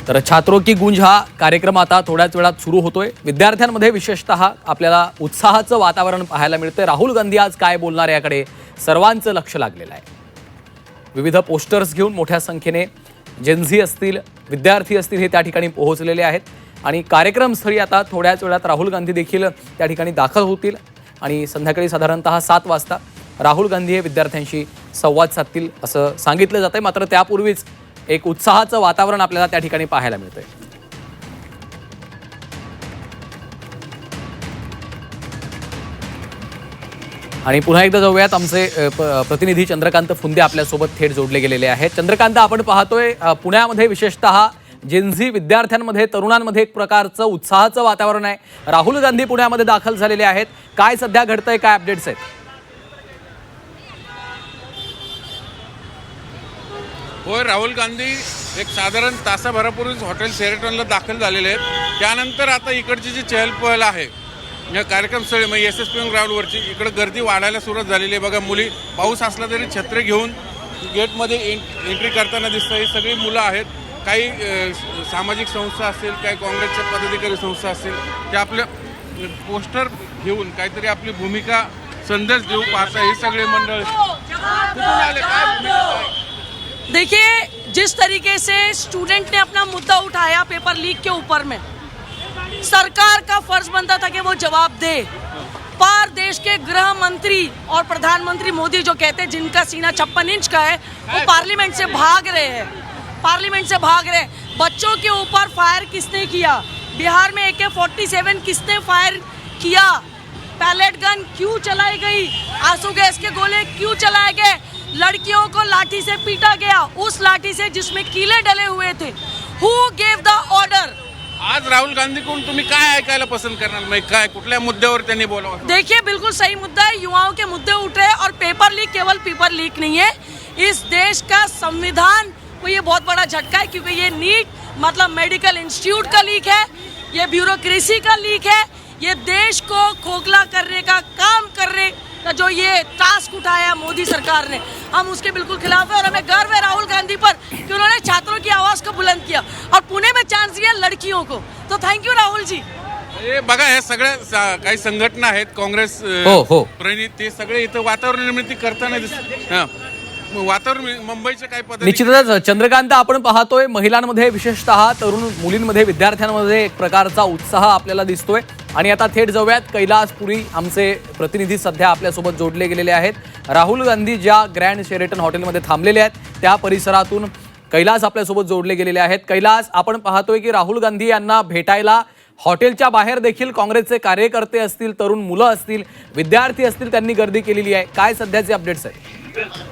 तर छात्रों की गूंज हा कार्यक्रम आता थोड्याच वेळात सुरू होतोय। विद्यार्थ्यांमध्ये विशेषतः आपल्याला उत्साहाचं वातावरण पाहायला मिळतंय। राहुल गांधी आज काय बोलणार याकडे सर्वांचं लक्ष लागलेलं आहे। विविध पोस्टर्स घेऊन मोठ्या संख्येने जेनझी असतील, विद्यार्थी असतील हे त्या ठिकाणी पोहोचलेले आहेत आणि कार्यक्रमस्थळी आता थोड्याच वेळात राहुल गांधी देखील त्या ठिकाणी दाखल होतील आणि संध्याकाळी साधारणतः 7 वाजता राहुल गांधी हे विद्यार्थ्यांशी संवाद साधतील असं सांगितलं जातंय। मात्र त्यापूर्वीच एक उत्साहाचं वातावरण आपल्याला त्या ठिकाणी पाहायला मिळतंय। आणि पुन्हा एकदा जाऊयात, आमचे प्रतिनिधी चंद्रकांत फुंदे आपल्यासोबत थेट जोडले गेलेले आहेत। चंद्रकांत, आपण पाहतोय पुण्यामध्ये विशेषतः जेनझी विद्यार्थ्यांमध्ये, तरुणांमध्ये एक प्रकारचं उत्साहाचं वातावरण आहे। राहुल गांधी पुण्यामध्ये दाखल झालेले आहेत, काय सध्या घडतंय, काय अपडेट्स आहेत? होय, राहुल गांधी एक साधारण तासाभरापूर्वीच हॉटेल शेरेटनला दाखल झालेले आहेत। त्यानंतर आता इकडची जी चहलपहल आहे या कार्यक्रमस्थळी म्हणजे SSPM ग्राउंडवरची, इकडे गर्दी वाढायला सुरुवात झालेली आहे। बघा, मुली पाऊस असला तरी छत्री घेऊन गेटमध्ये एंट्री करताना दिसतं। ही सगळी मुलं आहेत। काही सामाजिक संस्था असतील, काही काँग्रेसच्या पदाधिकारी संस्था असतील, ते आपले पोस्टर घेऊन काहीतरी आपली भूमिका संदेश देऊ पाहता हे सगळे मंडळ कुठून आले, काय भूमिका आहे? देखिए, जिस तरीके से स्टूडेंट ने अपना मुद्दा उठाया पेपर लीक के ऊपर में, सरकार का फर्ज बनता था कि वो जवाब दे। पर देश के गृह मंत्री और प्रधानमंत्री मोदी जो कहते हैं जिनका सीना 56 इंच का है, वो पार्लियामेंट से भाग रहे हैं। बच्चों के ऊपर फायर किसने किया? बिहार में AK-47 किसने फायर किया? पैलेट गन क्यों चलाई गई? आंसू गैस के गोले क्यों चलाए गए? लड़कियों को लाठी से पीटा गया, उस लाठी से जिसमें कीले डले हुए थे। Who gave the order? आज राहुल गांधी कोण तुम्ही काय ऐकायला पसंत करणार, म्हणजे काय कुठल्या मुद्द्यावर त्यांनी बोलावं? देखिए, बिल्कुल सही मुद्दा है, युवाओं के मुद्दे उठ रहे हैं और पेपर लीक केवल पेपर लीक नहीं है, इस देश का संविधान को ये बहुत बड़ा झटका है, क्योंकि ये नीट मतलब मेडिकल इंस्टीट्यूट का लीक है, ये ब्यूरोक्रेसी का लीक है, ये देश को खोखला करने का काम करने का जो ये टास्क उठाया मोदी सरकार ने, हम उसके बिल्कुल खिलाफ है। और हमें गर्व है राहुल गांधी पर कि उन्होंने छात्रों की आवाज को बुलंद किया और पुणे में चांस दिया लड़कियों को, तो थैंक यू राहुल जी। हे बघा, हे सगळ्या काही संघटना आहेत, काँग्रेस प्रणित, ते सगळे इथं वातावरण निर्मिती करताना दिसत। वातावरण मुंबईचे काही पद्धती निश्चितच चंद्रकांत, आपण पाहतोय महिलांमध्ये विशेषतः तरुण मुलींमध्ये, विद्यार्थ्यांमध्ये एक प्रकारचा उत्साह आपल्याला दिसतोय। आणि आता थेट जाऊयात कैलासपुरी, आमचे प्रतिनिधी सध्या आपल्यासोबत जोडले गेलेले आहेत। राहुल गांधी ज्या ग्रँड शेरेटन हॉटेलमध्ये थांबलेले आहेत त्या परिसरातून कैलास आपल्यासोबत जोडले गेलेले आहेत। कैलास, आपण पाहतोय की राहुल गांधी यांना भेटायला हॉटेलच्या बाहेर देखील काँग्रेसचे कार्यकर्ते असतील, तरुण मुलं असतील, विद्यार्थी असतील, त्यांनी गर्दी केलेली आहे। काय सध्याचे अपडेट्स आहेत?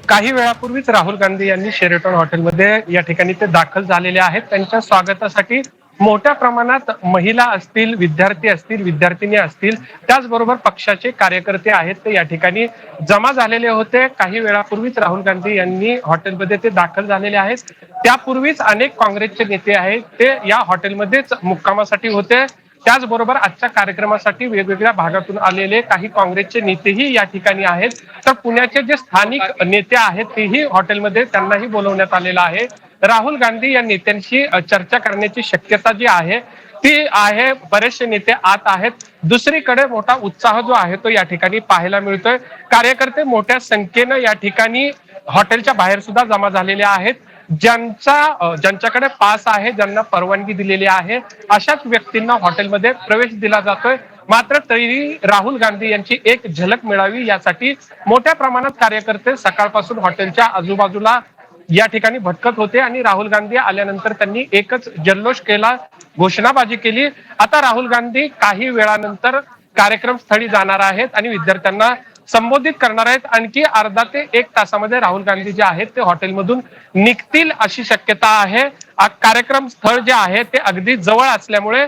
काही वेळापूर्वीच राहुल गांधी यांनी शेरेटन हॉटेलमध्ये या ठिकाणी ते दाखल झालेले आहेत। त्यांच्या स्वागतासाठी मोठ्या प्रमाणात महिला असतील, विद्यार्थी असतील, विद्यार्थिनी असतील, त्याचबरोबर पक्षाचे कार्यकर्ते आहेत, ते या ठिकाणी जमा झालेले होते। काही वेळापूर्वीच राहुल गांधी यांनी हॉटेलमध्ये ते दाखल झालेले आहेत। त्यापूर्वीच अनेक काँग्रेसचे नेते आहेत, ते या हॉटेलमध्येच मुक्कामासाठी होते। त्याचबरोबर आजच्या कार्यक्रमासाठी वेगवेगळ्या भागातून आलेले काही काँग्रेसचे नेतेही या ठिकाणी आहेत। तर पुण्याचे जे स्थानिक नेते आहेत तेही हॉटेलमध्ये, त्यांनाही बोलवण्यात आलेलं आहे। राहुल गांधी या नेत्यांशी चर्चा करण्याची शक्यता जी आहे ती आहे। बरेचसे नेते आत आहेत। दुसरीकडे मोठा उत्साह जो आहे तो या ठिकाणी पाहायला मिळतोय। कार्यकर्ते मोठ्या संख्येनं या ठिकाणी हॉटेलच्या बाहेर सुद्धा जमा झालेले आहेत। ज्यांच्याकडे पास आहे, ज्यांना परवानगी दिलेली आहे, अशाच व्यक्तींना हॉटेलमध्ये प्रवेश दिला जातोय। मात्र तरीही राहुल गांधी यांची एक झलक मिळावी यासाठी मोठ्या प्रमाणात कार्यकर्ते सकाळपासून हॉटेलच्या आजूबाजूला या ठिकाणी भटकत होते आणि राहुल गांधी आल्यानंतर त्यांनी एकच जल्लोष केला, घोषणाबाजी केली। आता राहुल गांधी काही वेळानंतर कार्यक्रम स्थळी जाणार आहेत आणि विद्यार्थ्यांना संबोधित करणार आहेत। आणखी अर्धा ते 1 तासामध्ये राहुल गांधी जे आहेत ते हॉटेलमधून निघतील अशी शक्यता आहे। कार्यक्रम स्थळ जे आहे ते अगदी जवळ असल्यामुळे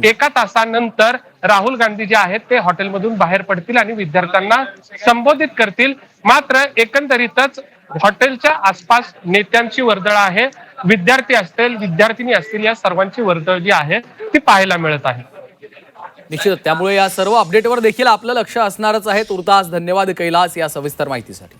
1 तासानंतर राहुल गांधी जे आहेत ते हॉटेलमधून बाहेर पडतील आणि विद्यार्थ्यांना संबोधित करतील। मात्र एकंदरीतच हॉटेलच्या आसपास नेत्यांची वर्दळ आहे, विद्यार्थी असतील, विद्यार्थिनी असतील, या सर्वांची वर्दळ जी आहे ती पाहायला मिळत आहे। निश्चित, त्यामुळे या सर्व अपडेटवर देखील आपलं लक्ष असणारच आहे। तुर्तास धन्यवाद कैलास या सविस्तर माहितीसाठी।